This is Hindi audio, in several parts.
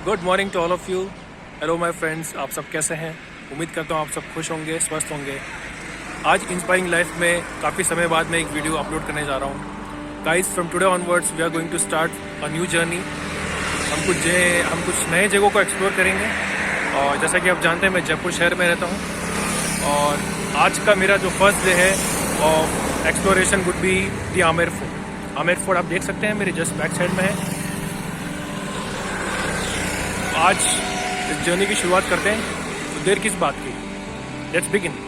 Good morning to all of you. Hello my friends, आप सब कैसे हैं? उम्मीद करता हूँ आप सब खुश होंगे, स्वस्थ होंगे। आज इंस्पायरिंग लाइफ में काफ़ी समय बाद मैं एक वीडियो अपलोड करने जा रहा हूँ। Guys, from today onwards we are going to start a new journey. हम कुछ नए जगहों को एक्सप्लोर करेंगे। और जैसा कि आप जानते हैं, मैं जयपुर शहर में रहता हूँ और आज का मेरा जो फर्स्ट डे है of exploration would be the Amer fort. Amer fort आप देख सकते हैं, मेरे जस्ट बैक साइड में है। आज इस जर्नी की शुरुआत करते हैं, तो देर किस बात की, लेट्स बिगिन।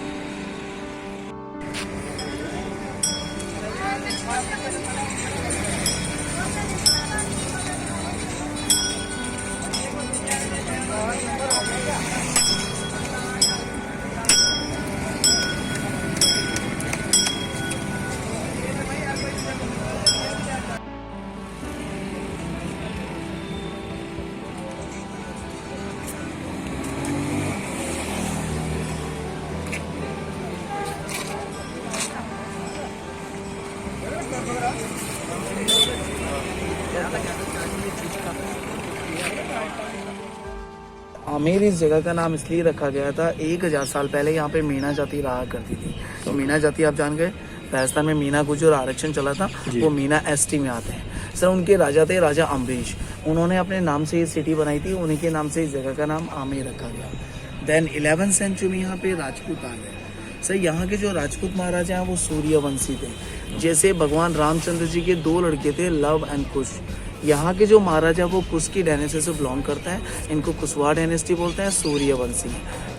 आमेर इस जगह का नाम इसलिए रखा गया था, 1000 साल पहले यहाँ पे मीना जाति रहा करती थी। तो मीना जाति आप जान गए, राजस्थान में मीना गुजर आरक्षण चला था, वो मीना एसटी में आते हैं। सर उनके राजा थे राजा अम्बरीश, उन्होंने अपने नाम से ये सिटी बनाई थी, उन्हीं के नाम से इस जगह का नाम आमेर रखा गया। देन 11th सेंचुरी में यहाँ पे राजपूत आ गए। सर यहाँ के जो राजपूत महाराजा हैं वो सूर्यवंशी थे। जैसे भगवान रामचंद्र जी के 2 लड़के थे, लव एंड कुश। यहाँ के जो महाराजा वो कुश की डायनेस्टी से बिलोंग करता है, इनको कुशवाहा डायनेस्टी बोलते हैं, सूर्यवंशी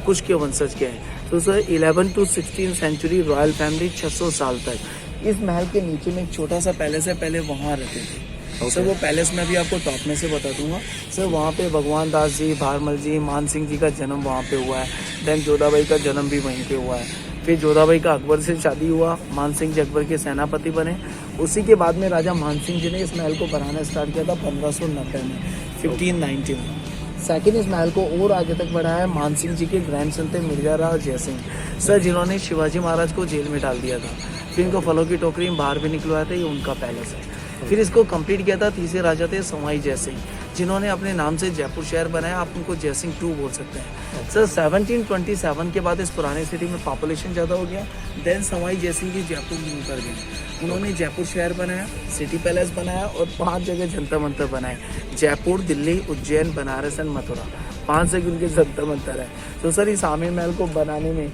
कुश के वंशज के हैं। तो sir 11 to 16 century royal family 600 साल तक इस महल के नीचे में एक छोटा सा पैलेस है, पहले वहाँ रहते थे। सर वो पैलेस में भी आपको टॉप में से बता दूंगा। सर वहाँ पे भगवान दास जी, भारमल जी, मान सिंह जी का जन्म वहाँ पे हुआ है। देन जोधाबाई का जन्म भी वहीं पे हुआ है। फिर जोधाबाई का अकबर से शादी हुआ, मान सिंह जी अकबर के सेनापति बने। उसी के बाद में राजा मान सिंह जी ने इस महल को बनाना स्टार्ट किया था 1590 में, 1590 में। सेकंड, इस महल को और आगे तक बढ़ाया मान सिंह जी के ग्रैंडसन थे मिर्जा राव जयसिंह सर, जिन्होंने शिवाजी महाराज को जेल में डाल दिया था। फिर इनको फलों की टोकरी में बाहर भी निकलवाया था, ये उनका पैलेस है। फिर इसको कंप्लीट किया था तीसरे राजा थे सवाई जयसिंह, जिन्होंने अपने नाम से जयपुर शहर बनाया। आप उनको जयसिंह 2 बोल सकते हैं। सर 1727 के बाद इस पुराने सिटी में पॉपुलेशन ज़्यादा हो गया। देन सवाई जयसिंह जी जयपुर मूव कर गए। उन्होंने जयपुर शहर बनाया, सिटी पैलेस बनाया और 5 जगह जंतर मंतर बनाए। जयपुर, दिल्ली, उज्जैन, बनारस एंड मथुरा, 5 जगह उनके जंतर मंतर है। तो सर इस आमेर महल को बनाने में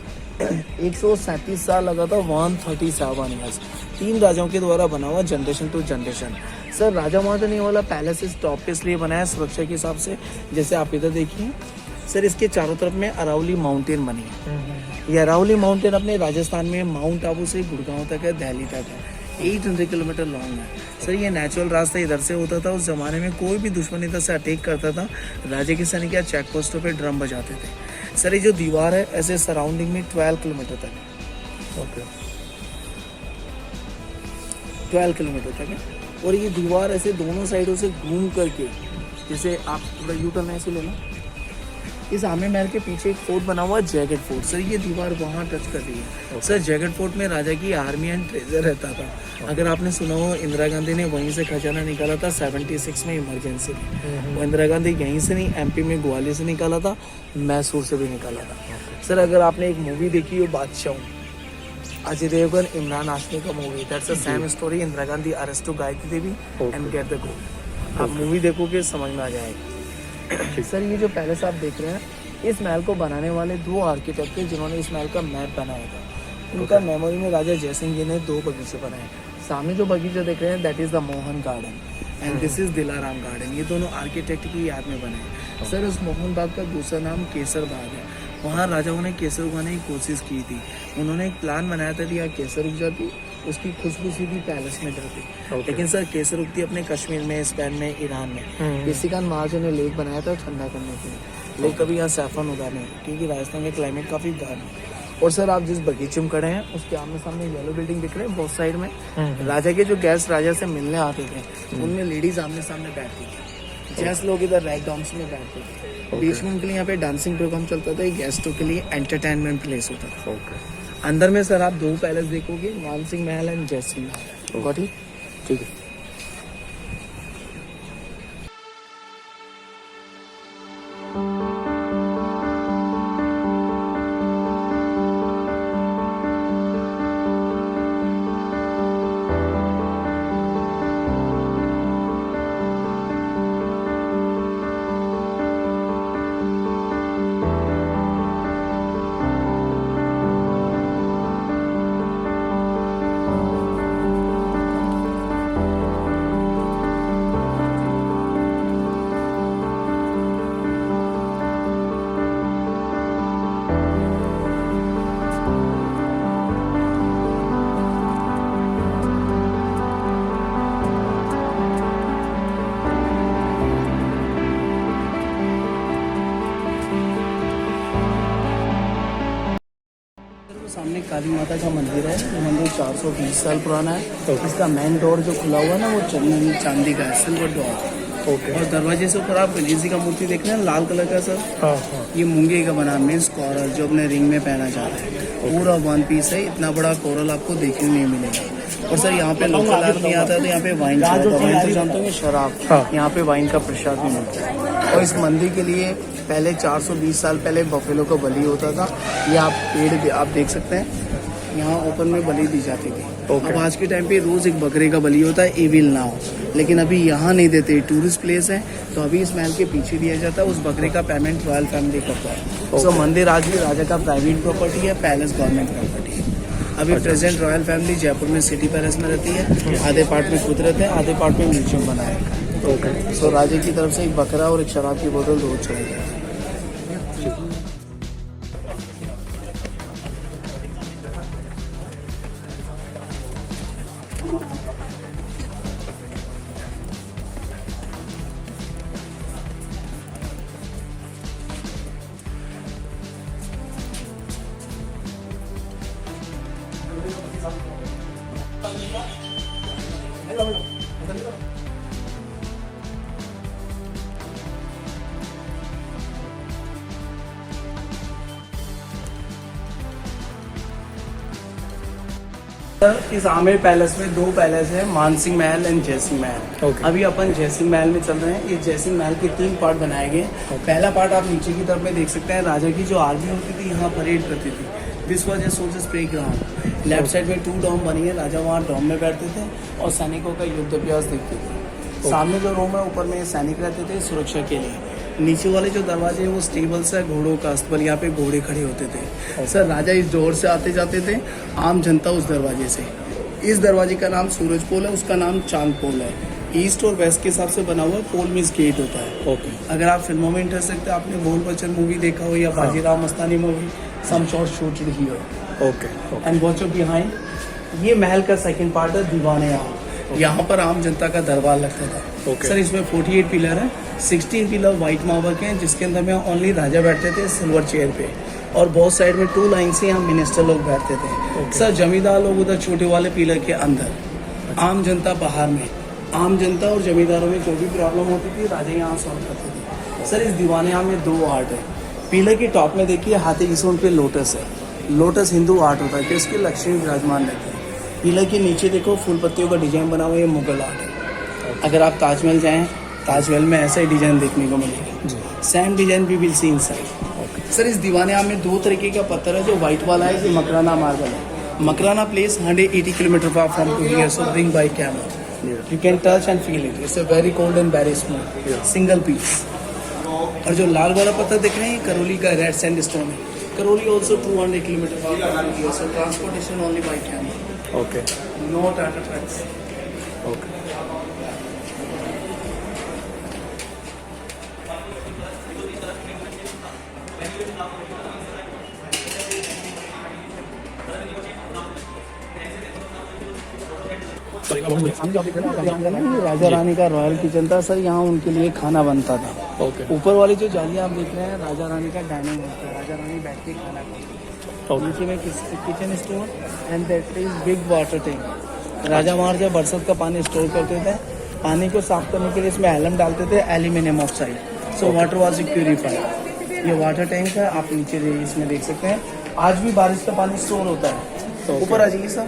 137 साल लगा था, 137 ईयर्स। 3 राजाओं के द्वारा बना हुआ, जनरेशन टू जनरेशन। सर राजा महाराजा ने वाला पैलेस इस टॉप पे इसलिए बनाया सुरक्षा के हिसाब से। जैसे आप इधर देखिए सर, इसके चारों तरफ में अरावली माउंटेन बनी है। ये अरावली माउंटेन अपने राजस्थान में माउंट आबू से गुड़गांव तक है, दिल्ली तक है, 800 किलोमीटर लॉन्ग है। सर ये नेचुरल रास्ता इधर से होता था। उस जमाने में कोई भी दुश्मन इधर से अटैक करता था, राजा के सैनिक या चेक पोस्टों पर ड्रम बजाते थे। सर ये जो दीवार है ऐसे सराउंडिंग में 12 किलोमीटर तक है। ओके, 12 किलोमीटर तक है। और ये दीवार ऐसे दोनों साइडों से घूम करके, जैसे आप थोड़ा यू टर्न ऐसे लेना, इस आमेर महल के पीछे एक फोर्ट बना हुआ है, जयगढ़ फोर्ट। सर ये दीवार वहाँ टच कर रही है। सर जयगढ़ फोर्ट में राजा की आर्मी एंड ट्रेजर रहता था। अगर आपने सुना हो, इंदिरा गांधी ने वहीं से खजाना निकाला था 76 में इमरजेंसी में। वो इंदिरा गांधी यहीं से नहीं, एमपी में ग्वालियर से निकाला था, मैसूर से भी निकाला था। सर अगर आपने एक मूवी देखी हो बादशाह, अजय देवगन, इमरान हाशमी का movie, that's a same story. Indira Gandhi arrest to Gayatri Devi and get the gold. आप मूवी देखोगे समझ में आ जाएगा। सर ये जो पैलेस आप देख रहे हैं, इस महल को बनाने वाले 2 आर्किटेक्ट थे, जिन्होंने इस महल का मैप बनाया था। उनका मेमोरी में राजा जयसिंह जी ने 2 बगीचे बनाए। सामने जो बगीचा देख रहे हैं that is the Mohan garden and this is Dilaram garden. ये दोनों आर्किटेक्ट की याद में बनाए। सर उस मोहन बाग का दूसरा नाम केसर बाग है। वहाँ राजाओं ने केसर उगाने की कोशिश की थी। उन्होंने एक प्लान बनाया था कि यहाँ केसर उग जाती, उसकी खुशबू सीधी पैलेस में जाती। लेकिन सर केसर उगती अपने कश्मीर में, स्पेन में, ईरान में। इसी कारण महाराजा ने लेक बनाया था ठंडा करने के लिए। लेक कभी यहाँ सैफरन उगाने, क्योंकि राजस्थान का क्लाइमेट काफ़ी गर्म है। और सर आप जिस बगीचे में खड़े हैं उसके आमने सामने येलो बिल्डिंग दिख रहे हैं बहुत साइड में। राजा के जो गेस्ट राजा से मिलने आते थे, उनमें लेडीज आमने सामने बैठती थी, जेंट्स लोग इधर रैक डाउन्स में बैठते थे। बीच में उनके लिए यहाँ पे डांसिंग प्रोग्राम चलता था। गेस्टों के लिए एंटरटेनमेंट प्लेस होता था। अंदर में सर आप 2 पैलेस देखोगे, मान सिंह महल and Jaisingh Mahal. Got it? ठीक है। तो सामने काली माता का मंदिर है। ये मंदिर 420 साल पुराना है। इसका मेन डोर जो खुला हुआ है ना, वो चांदी का है, सिल्वर डोर। और दरवाजे से ऊपर आप गणेश जी का मूर्ति देख रहे हैं लाल कलर का सर। हाँ। ये मूंगे का बना मीन्स कोरल, जो अपने रिंग में पहना जाता है। पूरा वन पीस है। इतना बड़ा कोरल आपको देखने नहीं मिलेगा। और सर यहाँ पे लोकल आदमी आता है तो यहाँ पे वाइन वाइन तो जानते होंगे, शराब। यहाँ पे वाइन का प्रसाद भी मिलता है। और इस मंदिर के लिए पहले 420 साल पहले बफेलो का बलि होता था। ये आप पेड़ आप देख सकते हैं, यहाँ ओपन में बलि दी जाती थी। अब आज के टाइम पे रोज एक बकरे का बलि होता है, एविल ना हो, लेकिन अभी यहाँ नहीं देते। टूरिस्ट प्लेस है तो अभी इस महल के पीछे दिया जाता है। उस बकरे का पेमेंट रॉयल फैमिली करता है। सो मंदिर आज भी राजा का प्राइवेट प्रॉपर्टी है, पैलेस गवर्नमेंट प्रॉपर्टी है। अभी प्रेजेंट रॉयल फैमिली जयपुर में सिटी पैलेस में रहती है। आधे पार्ट में खुद रहते हैं, आधे पार्ट में म्यूजियम बना है। सो राजा की तरफ से एक बकरा और एक शराब की बोतल रोज चढ़ाई जाती है। इस आमेर पैलेस में 2 पैलेस है, मानसिंह महल एंड जयसिंह महल। अभी अपन जयसिंह महल में चल रहे हैं। ये जयसिंह महल के 3 पार्ट बनाए गए। पहला पार्ट आप नीचे की तरफ में देख सकते हैं। राजा की जो आर्मी होती थी यहाँ परेड करती थी। This was a soldiers play ground. Left side में 2 डॉम बनी है। राजा वहाँ डॉम में बैठते थे और सैनिकों का युद्ध अभ्यास देखते थे। सामने जो रूम है ऊपर में सैनिक रहते थे सुरक्षा के लिए। नीचे वाले जो दरवाजे हैं वो स्टेबल्स है, घोड़ों का अस्तबल। यहाँ पे घोड़े खड़े होते थे। सर राजा इस डोर से आते जाते थे, आम जनता उस दरवाजे से। इस दरवाजे का नाम सूरज पोल है, उसका नाम चांद पोल है। ईस्ट और वेस्ट के हिसाब से बना हुआ पोल मीन्स गेट होता है। अगर आप फिल्मों में इंटरेस्ट रखते हैं, आपने भोल बच्चन मूवी देखा हो या Bajirao Mastani movie, some shot shooted here. And watch behind, ये महल का सेकंड पार्ट है, दीवाने आम। यहाँ पर आम जनता का दरबार लगता था। सर इसमें 48 पिलर है। 16 पिलर व्हाइट मार्बल के हैं, जिसके अंदर में ओनली राजा बैठते थे सिल्वर चेयर पे। और बहुत साइड में 2 लाइन से यहाँ मिनिस्टर लोग बैठते थे। सर जमींदार लोग उधर छोटे वाले पिलर के अंदर, आम जनता बाहर में। आम जनता और जमींदारों में जो भी प्रॉब्लम होती थी राजा यहाँ सॉल्व करते थे। सर इस दीवाने यहाँ में 2 आर्ट है। पिलर के टॉप में देखिए हाथी की सूंड पे लोटस है। लोटस हिंदू आर्ट होता है कि उसके लक्ष्मी विराजमान रहती है। पिलर के नीचे देखो फूल पत्तियों का डिजाइन बना हुआ है, मुगल आर्ट है। अगर आप ताजमहल जाएँ, ताजमहल में ऐसा ही डिजाइन देखने को मिलेगा। Same design we will see inside. Sir इस दीवाने में 2 तरीके का पत्थर है। जो व्हाइट वाला है, ये मकराना मार्बल है। Makrana place 180 kilometre far from to here, so bring by camera. You can touch and feel it. It's a very cold and very smooth, single piece. और जो लाल वाला पत्थर देख रहे हैं, करौली का रेड सैंडस्टोन है। Karauli also 200 kilometre far from here, so transportation only by camel. No Tata trucks. राजा रानी का रॉयल किचन था सर। यहाँ उनके लिए खाना बनता था। ऊपर वाली जो जाली आप देख रहे हैं, राजा रानी का डाइनिंग होता है। राजा रानी बैठ के खाना खाते हैं। नीचे में kitchen store and that is big water tank. राजा वहाँ जब बरसात का पानी स्टोर करते थे, पानी को साफ करने के लिए इसमें एलम डालते थे, aluminium oxide. So water was purified. ये वाटर टैंक है, आप नीचे इसमें देख सकते हैं। आज भी बारिश का पानी स्टोर होता है। ऊपर आ जाइए सर।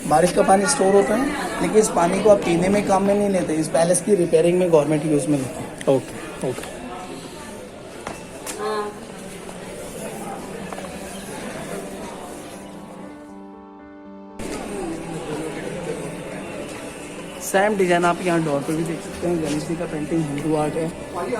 बारिश का पानी स्टोर होता है, लेकिन इस पानी को आप पीने में काम में नहीं लेते। इस पैलेस की रिपेयरिंग में गवर्नमेंट यूज में लेते हैं। ओके। सेम डिजाइन आप यहाँ डोर पे भी देख सकते हैं। गणेश जी का पेंटिंग हिंदू आर्ट है।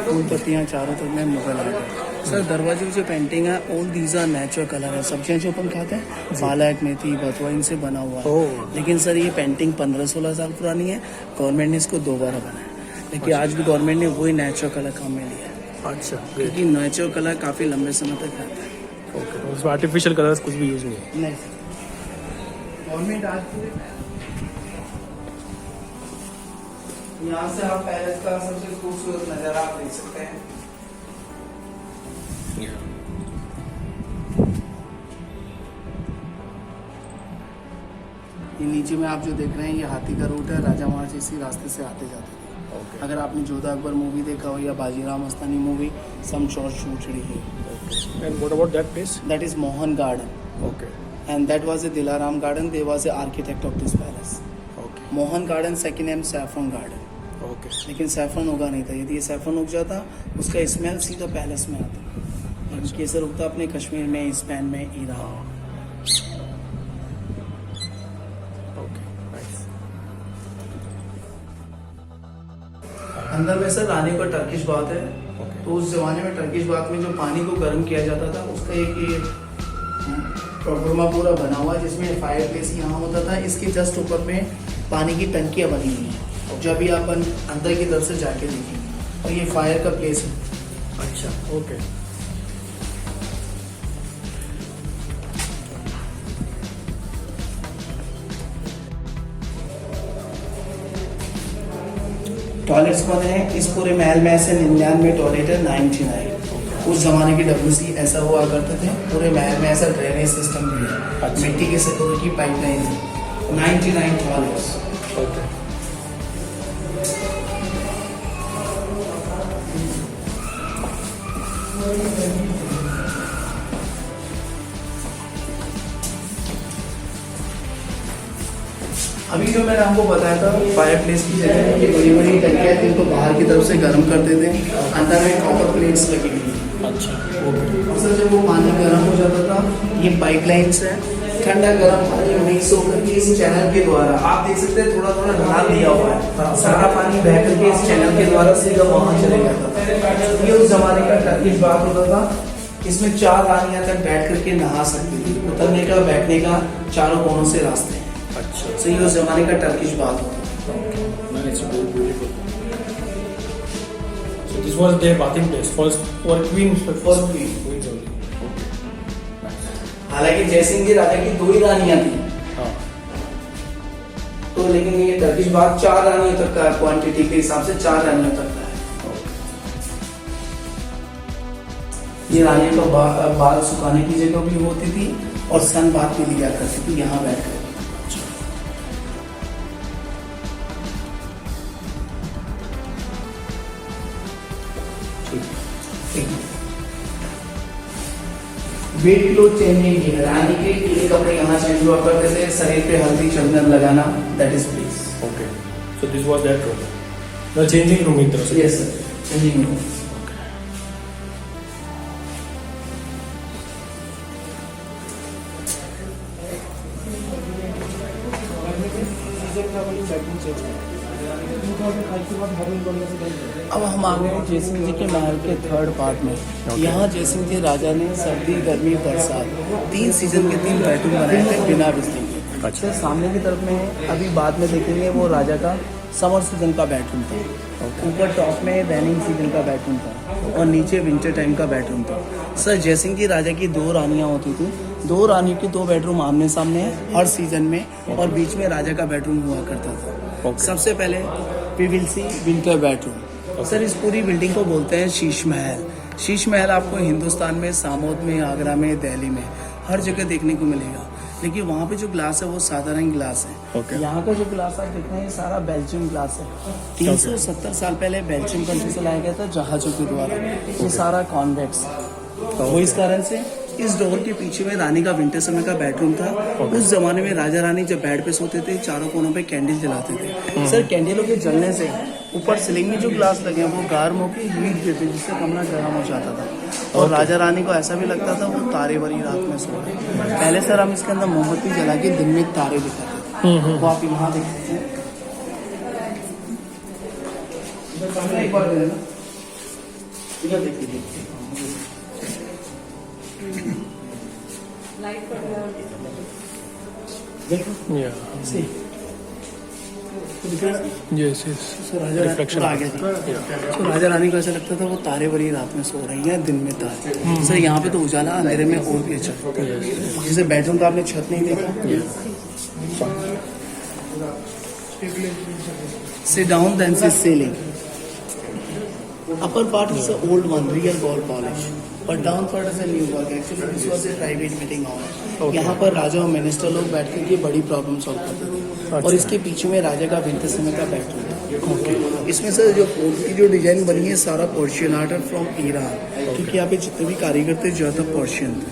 फूल पत्तियाँ चारों तरफ में मुगल आर्ट है। सर दरवाजे की जो पेंटिंग है, all these are natural colour है। सब्जियाँ जो अपन खाते हैं, पालक, मेथी, बथुआ, इनसे बना हुआ है। लेकिन सर ये पेंटिंग 15-16 साल पुरानी है। गवर्नमेंट ने इसको दोबारा बनाया, लेकिन आज भी गवर्नमेंट ने वही नेचुरल कलर काम में लिया है। अच्छा, क्योंकि नेचुरल कलर काफ़ी लंबे समय तक रहता है। ओके, उसमें आर्टिफिशियल कलर्स कुछ भी यूज नहीं है। नहीं सर, गवर्नमेंट आज यहाँ से आप पैलेस का सबसे खूबसूरत नज़ारा आप देख सकते हैं। ये नीचे में आप जो देख रहे हैं ये हाथी का रूट है, राजा महाराज इसी रास्ते से आते जाते थे। अगर आपने जोधा अकबर मूवी देखा हो या Bajirao Mastani movie, some shot shoot है। And what about that place? That is Mohan garden Okay. And that was a Dilaram garden, they was a architect of this palace. Okay. Mohan garden second name saffron garden, Okay. लेकिन सैफरन उगा नहीं था। यदि ये सैफरन उग जाता उसका स्मेल सीधा पैलेस में आता। लेकिन केसर उगता अपने कश्मीर में, स्पेन में, ईरान। Okay. Nice. अंदर में सर रानी का टर्किश बाथ है। Okay. तो उस जमाने में टर्किश बाथ में जो पानी को गर्म किया जाता था उसका एक ये प्रोग्रामा पूरा बना हुआ है, जिसमें फायर प्लेस यहाँ होता था। इसके जस्ट ऊपर में पानी की टंकियाँ बनी हुई हैं, जो अभी अपन अंदर की तरफ से जाके देखेंगे। और ये फायर का प्लेस है। अच्छा. Okay. टॉयलेट्स बने हैं इस पूरे महल में, ऐसे 99 टॉयलेट है, 99। उस जमाने के WC ऐसा हुआ करते थे। पूरे महल में ऐसा ड्रेनेज सिस्टम भी है, मिट्टी के सतह की पाइपलाइन है। 99 टॉयलेट्स। Okay. अभी जो मैंने आपको बताया था फायर प्लेस की जगह ये बड़ी बड़ी टंकियाँ थी, इनको बाहर की तरफ से गर्म करते थे। अंदर में कॉपर प्लेट्स लगी हुई थी। अच्छा. Okay. और सर जब वो पानी गर्म हो जाता था, ये पाइपलाइंस है, ठंडा गर्म पानी मिक्स होकर के इस चैनल के द्वारा, आप देख सकते हैं थोड़ा थोड़ा ढलान दिया हुआ है, सारा पानी बह करके इस चैनल के द्वारा सीधा वहाँ चले जाता था। ये उस जमाने का टर्किश बाथ होता था। इसमें 4 रानियां तक बैठ करके नहा सकती थी। उतरने का, बैठने का चारों कोनों से रास्ते हैं। अच्छा. तो ये उस जमाने का टर्किश बाथ होता था। Nice. Very beautiful. So this was their bathing place for queens. For queen. Queens only. Okay. Nice. हालांकि जयसिंह जी राजा की 2 ही रानियां थी, हाँ. तो लेकिन ये टर्किश बाथ 4 रानियों तक का, क्वांटिटी के हिसाब से 4 रानियों तक का है। ये रानियों का बाल सुखाने की जगह भी होती थी और सन बाथ भी लिया करती थी यहाँ बैठ कर। वेट क्लोथ चेंजिंग की रानी के पीले कपड़े यहाँ चेंज हुआ करते थे। शरीर पे हल्दी चंदन लगाना, that is please. Okay. So this was that room. The changing room in तरफ से. Yes sir, changing room. अब हम आ गए जयसिंह जी के महल के 3rd पार्ट में। यहाँ जयसिंह जी राजा ने सर्दी, गर्मी, बरसात 3 सीजन के 3 बेडरूम बनाए थे बिना बिजली के। अच्छा. सामने की तरफ में अभी बाद में देखेंगे वो राजा का समर सीजन का बेडरूम था। ऊपर टॉप में रेनिंग सीजन का बेडरूम था और नीचे विंटर टाइम का बेडरूम था। सर जयसिंह जी राजा की 2 रानियाँ होती थी। 2 रानियों की 2 बेडरूम आमने सामने है हर सीजन में, और बीच में राजा का बेडरूम हुआ करता था। सबसे पहले we will see winter bedroom. Sir इस पूरी बिल्डिंग को बोलते हैं शीश महल। शीश महल आपको हिंदुस्तान में, सामोद में, आगरा में, दिल्ली में हर जगह देखने को मिलेगा। लेकिन वहाँ पे जो ग्लास है वो साधारण ग्लास है। Okay. यहाँ का जो ग्लास आप देख रहे हैं सारा बेल्जियम ग्लास है। 370 साल पहले बेल्जियम कंट्री से लाया गया था जहाजों के द्वारा। ये सारा कॉन्वेक्स वो इस कारण से इस डोर के पीछे में रानी का विंटर समय का बेडरूम था। उस जमाने में राजा रानी जब बेड पे सोते थे चारों कोनों पे कैंडल जलाते थे। सर कैंडलों के जलने से ऊपर सीलिंग में जो ग्लास लगे हैं वो गर्म होकर हीट देते जिससे कमरा गर्म हो जाता था। और राजा रानी को ऐसा भी लगता था वो तारे भरी रात में सो रहे। पहले सर हम इसके अंदर मोमबत्ती जला के दिन में तारे दिखाते थे। वो आप यहाँ देख सकते हैं। एक बार दे देना, इधर देख लीजिए। देखो Yeah. see Yes. Yes. सो राजा Reflection. आ गया था। सो राजा रानी को ऐसा लगता था वो तारे भरी रात में सो रही हैं, दिन में तारे। सर यहाँ पे तो उजाला, अंधेरे में और भी अच्छा। जैसे बेडरूम का आपने छत नहीं देखा। Sit down then see ceiling. Upper part is the old one, real gold polish. But down part is a new work. Actually, this was a private meeting hall. यहाँ पर राजा और मिनिस्टर लोग बैठ कर के बड़ी प्रॉब्लम सॉल्व करते थे। और इसके पीछे में राजा का विंटर समय का बेडरूम था। इसमें से जो फोर्ट की जो डिजाइन बनी है सारा पर्शियन आर्ट है फ्रॉम ईरान, क्योंकि यहाँ पे जितने भी कारीगर थे ज्यादा पर्शियन थे।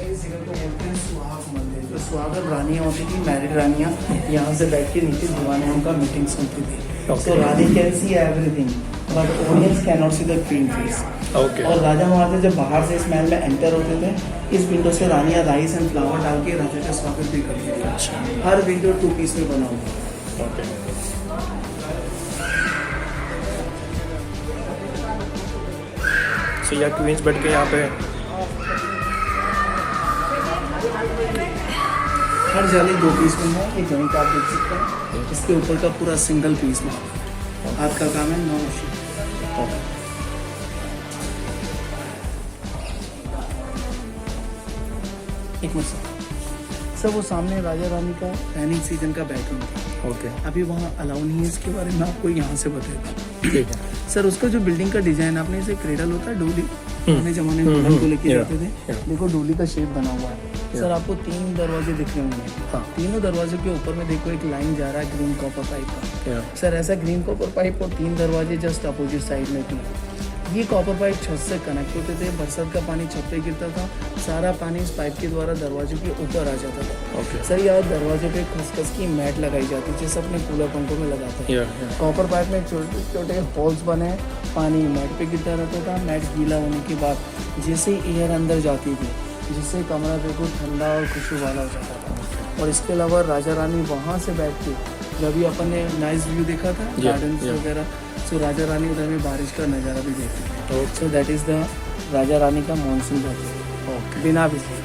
इस जगह को बोलते हैं सुहाग मंदिर। जो सुहागन रानियाँ होती थी, मैरिड रानियाँ, यहाँ से बैठ के नीचे दीवाने उनका मीटिंग्स होती थी। So Rani can see everything but audience can not see the queen face. और राजा महाराजा जब बाहर से इस महल में एंटर होते थे, इस विंडो से रानियाँ राइस एंड फ्लावर डाल के राजा का स्वागत भी करती थी। हर विंडो 2 पीस में बना हुआ। सो यहाँ क्वींस बैठ के यहाँ पे हर जाली 2 पीस में है। एक जमी का आप देख सकते हैं, इसके ऊपर का पूरा सिंगल पीस में हाथ का काम है। 9 एक मिनट सर, वो सामने राजा रानी का रैनिंग सीजन का बेडरूम था। अभी वहाँ अलाउ नहीं है, इसके बारे में आपको यहाँ से बताएगा। सर उसका जो बिल्डिंग का डिजाइन, आपने इसे क्रेडल होता है डोली, पुराने जमाने में दुल्हन को लेके जाते थे, देखो डोली का शेप बना हुआ है। सर आपको 3 दरवाजे दिख रहे होंगे। तीनों दरवाजे के ऊपर में देखो एक लाइन जा रहा है ग्रीन कॉपर पाइप का। सर ऐसा ग्रीन कॉपर पाइप और 3 दरवाजे जस्ट अपोजिट साइड में थे। ये कॉपर पाइप छत से कनेक्ट होते थे। बरसात का पानी छत पे गिरता था, सारा पानी इस पाइप के द्वारा दरवाजे के ऊपर आ जाता था। सर यहाँ दरवाजे पे खसखस की मैट लगाई जाती, जैसे अपने कूलर पंखों में लगाते हैं। कॉपर पाइप में छोटे छोटे होल्स बने, पानी मैट पे गिरता रहता था। मैट गीला होने के बाद जैसे एयर अंदर जाती थी, जिससे कमरा बिल्कुल ठंडा और खुशबू वाला हो जाता था। और इसके अलावा राजा रानी वहाँ से बैठ के, जब भी अपन ने नाइस व्यू देखा था गार्डन वगैरह, सो राजा रानी उधर में बारिश का नज़ारा भी देखते थे। सो दैट इज़ द राजा रानी का मानसून बैठे बिना बिजली।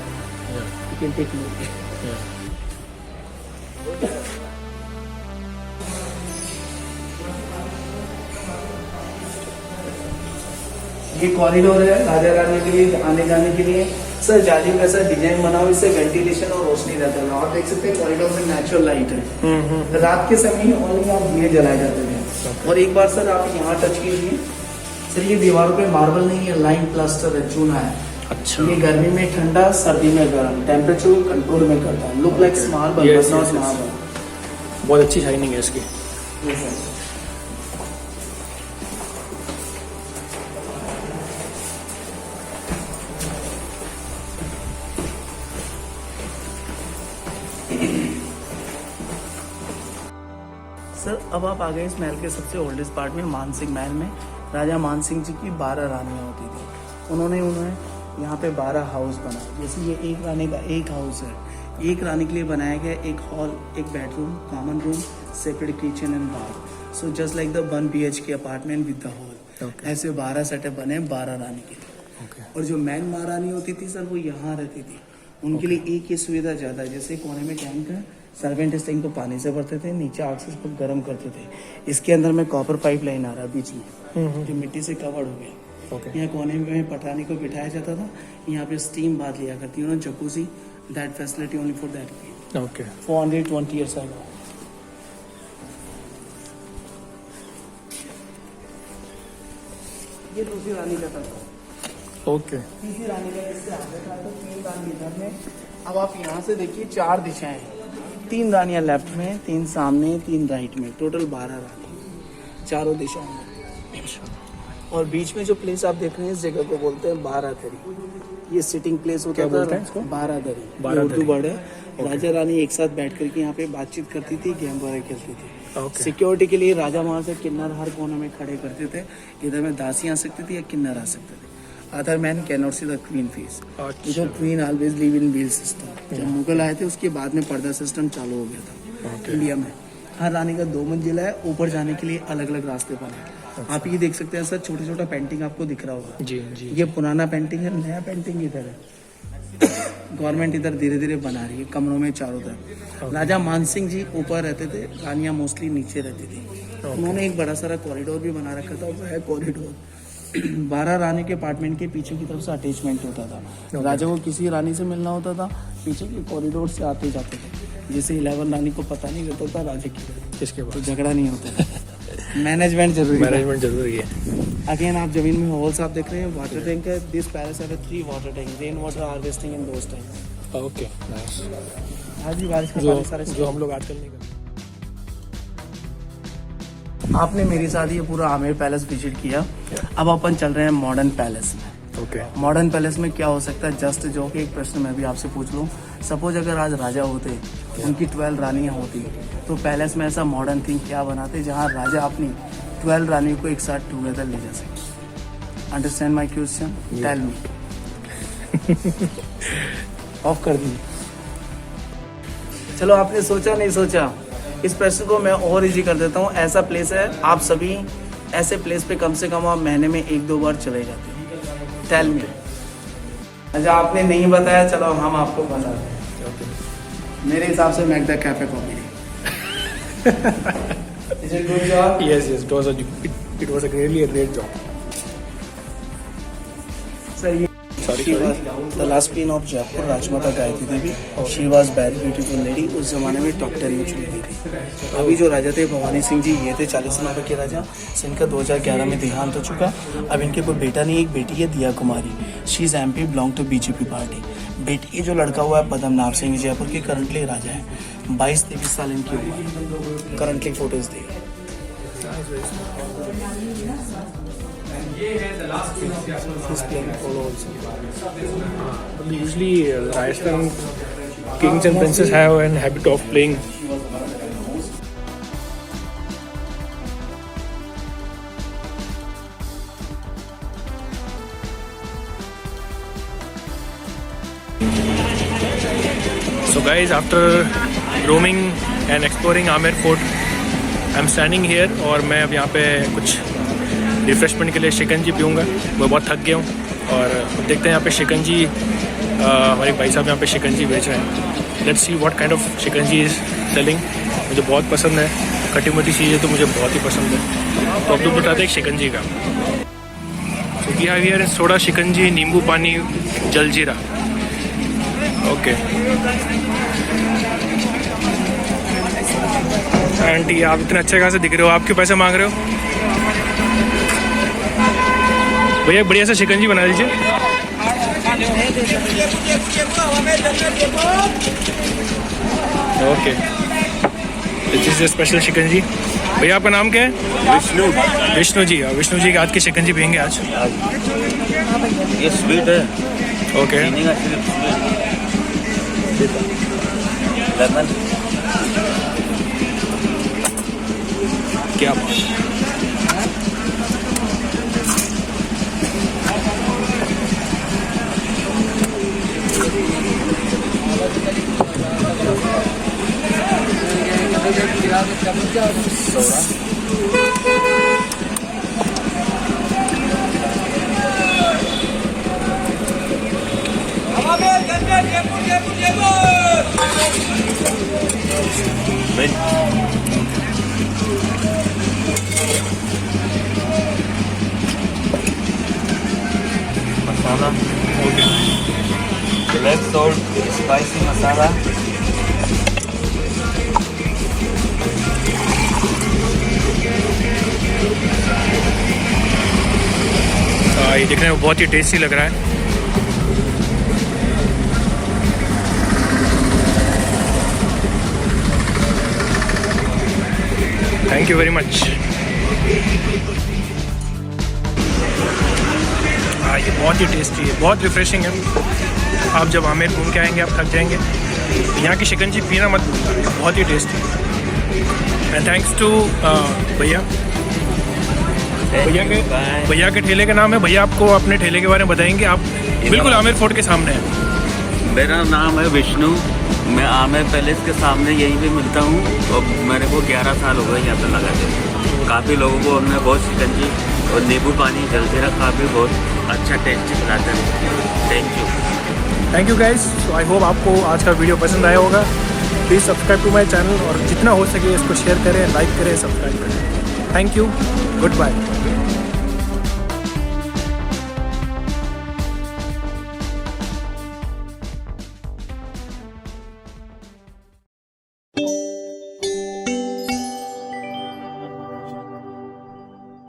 ये कॉरिडोर है राजा रानी के लिए आने जाने के लिए। सर जाली में ऐसा डिजाइन बना हुआ, इससे वेंटिलेशन और रोशनी रहता है। और देख सकते हैं कॉरिडोर में नेचुरल लाइट है। रात के समय ओनली आप दिए जलाए जाते थे। और एक बार सर आप यहाँ टच कीजिए, सर ये दीवारों पे मार्बल नहीं है, लाइन प्लास्टर है, चूना है। अच्छा। ये गर्मी में ठंडा, सर्दी में गर्म, टेम्परेचर कंट्रोल में करता है। Look like marble, but not marble. बहुत अच्छी शाइनिंग है इसकी। सर अब आप आ गए इस महल के सबसे ओल्डेस्ट पार्ट में, मानसिंह महल में। राजा मानसिंह जी की 12 रानियाँ होती थी। उन्होंने यहाँ पे 12 हाउस बनाए। जैसे ये एक रानी का एक हाउस है, एक रानी के लिए बनाया गया एक हॉल, एक bedroom, common room, separate kitchen and bath. So just like the 1 BHK apartment with the hall. ऐसे 12 सेटअप बने 12 रानी के लिए। और जो मैन महारानी होती थी सर, वो यहाँ रहती थी। उनके लिए एक ही सुविधा ज़्यादा है, जैसे कोने में टैंक है, सर्वेंट इस टैंक को पानी से भरते थे, नीचे आग से इसको गर्म करते थे। इसके अंदर में कॉपर पाइप लाइन आ रहा है बीच में, जो मिट्टी से कवर्ड हो गया। यहाँ कोने में पटरानी को बिठाया जाता था। यहाँ पे स्टीम बात लिया करती है, jacuzzi, that facility only for that. Okay. 420 years ago। ये दूसरी रानी का था। ओके। तीसरी रानी का इससे आगे था, तो 3 रानी इधर में। अब आप यहाँ से देखिए 4 दिशाएं हैं, 3 रानियां लेफ्ट में, 3 सामने, 3 राइट में, टोटल 12 रानी चारों दिशाओं में। और बीच में जो प्लेस आप देख रहे हैं, इस जगह को बोलते हैं 12 थरी। ये सिटिंग प्लेस होता क्या था। बोलते हैं इसको? बारादरी, ये बारादरी। उर्दू वर्ड है। राजा रानी एक साथ बैठ करके यहाँ पे बातचीत करती थी, गेम वगैरह खेलती थी। ओके। सिक्योरिटी के लिए राजा वहाँ से किन्नर हर कोने में खड़े करते थे। इधर में दासी आ सकती थी या किन्नर आ सकते थे। Other man can not see the queen face. जो queen always live in veil system. जब मुगल आए थे उसके बाद में पर्दा सिस्टम चालू हो गया था इंडिया में। हर रानी का 2 मंजिला है, ऊपर जाने के लिए अलग अलग रास्ते बने। आप ये देख सकते हैं सर, छोटा छोटा पेंटिंग आपको दिख रहा होगा। जी जी। ये पुराना पेंटिंग है, नया पेंटिंग इधर है। गवर्नमेंट इधर धीरे धीरे बना रही है कमरों में चारों तरफ। राजा मानसिंह जी ऊपर रहते थे, रानियां मोस्टली नीचे रहती थी। उन्होंने एक बड़ा सारा कॉरिडोर भी बना रखा था, वो है कॉरिडोर। 12 रानी के अपार्टमेंट के पीछे की तरफ से अटैचमेंट होता था। राजा को किसी रानी से मिलना होता था, पीछे के कॉरिडोर से आते जाते थे। जैसे 11 रानी को पता नहीं रहता था राजा की, किसके तो पास? झगड़ा नहीं होता था। मैनेजमेंट जरूरी है। मैनेजमेंट जरूरी है। अगेन आप जमीन में हॉल्स आप देख रहे हैं, वाटर टैंक है। This palace have 3 water tank, rain water harvesting in those tank. Okay nice. आज भी बारिश का जो पानी सारे जो हम लोग आजकल नहीं करते। आपने मेरे साथ ये पूरा आमेर पैलेस विजिट किया। अब अपन चल रहे हैं मॉडर्न पैलेस में। ओके। मॉडर्न पैलेस में क्या हो सकता है? जस्ट जो कि एक प्रश्न मैं भी आपसे पूछ लूँ, सपोज अगर आज राजा होते, उनकी 12 रानियाँ होती, तो पैलेस में ऐसा मॉडर्न थिंग क्या बनाते जहाँ राजा अपनी 12 रानियों को एक साथ टुगेदर ले जा सके? Understand my question? Tell me. Off कर दी। चलो, आपने सोचा नहीं सोचा, इस प्रश्न को मैं और इजी कर देता हूँ। ऐसा प्लेस है, आप सभी ऐसे प्लेस पे कम से कम आप महीने में 1-2 बार चले जाते हैं। Tell me. अच्छा, आपने नहीं बताया, चलो हम आपको बता दें। मेरे हिसाब से Mac the cafe comedy. Is it good job? Yes, it was a really a great job. Sir, she was the last queen of Jaipur, Rajmata Gayatri Devi. She was very beautiful lady। उस जमाने में टॉप 10 में चुनी गई थी। अभी जो राजा थे भवानी सिंह जी, ये थे 40 नंबर के राजा। इनका 2011 में देहांत हो चुका। अब इनके कोई बेटा नहीं, एक बेटी है Diya Kumari. She is MP, belong to BJP party. बेटी जो लड़का हुआ है पद्मनाभ सिंह, जयपुर के करंटली राजा है। 22-23 साल इनकी उम्र। Currently photos the. Usually, Rajasthan kings and princes have an habit of playing. So guys, after roaming and exploring Amer Fort, I'm standing here और मैं अब यहाँ पे कुछ रिफ्रेशमेंट के लिए शिकंजी पीऊँगा। मैं बहुत थक गया हूँ और देखते हैं यहाँ पे शिकंजी, हमारे भाई साहब यहाँ पे शिकंजी बेच रहे हैं। Let's see what kind of shikanji is selling. मुझे बहुत पसंद है, खट्टी मीठी चीज़ें तो मुझे बहुत ही पसंद है। तो अब लोग बताते हैं शिकंजी का। तो यहाँ हियर है सोडा शिकंजी, नींबू पानी, जलजीरा। ओके आंटी, आप इतने अच्छे खासे दिख रहे हो, आप क्यों पैसे मांग रहे हो? भैया बढ़िया से शिकंजी बना दीजिए। ओके, दिस इज स्पेशल शिकंजी। भैया आपका नाम क्या है? विष्णु। विष्णु जी। विष्णु जी के हाथ की शिकंजी पियेंगे आज। ये स्वीट है। ओके चीनी का सिर्फ स्वीट। लेमन। क्या बात है। मसाला। ब्लैक सॉल्ट, स्पाइसी मसाला। ये दिखने में बहुत ही टेस्टी लग रहा है। Thank you very much. ये बहुत बहुत ही टेस्टी है, बहुत रिफ्रेशिंग है। आप जब आमेर घूम के आएंगे आप थक जाएंगे। यहाँ की शिकंजी पीना मत भूलना, बहुत ही टेस्टी है। एंड थैंक्स टू भैया। भैया के ठेले का नाम है, भैया आपको अपने ठेले के बारे में बताएंगे। आप बिल्कुल आमेर फोर्ट के सामने हैं। मेरा नाम है विष्णु, मैं आमेर पैलेस के सामने यहीं पे मिलता हूँ और मेरे को 11 साल हो गए यहाँ पे लगा के। काफ़ी लोगों को हमने बहुत शिकंजी और नींबू पानी जलते रखा भी, बहुत अच्छा टेस्ट खिलाते हैं। Thank you guys. So I hope आपको आज का वीडियो पसंद आया होगा। Please subscribe to my channel और जितना हो सके इसको शेयर करें, लाइक करें, सब्सक्राइब करें। Thank you, good bye.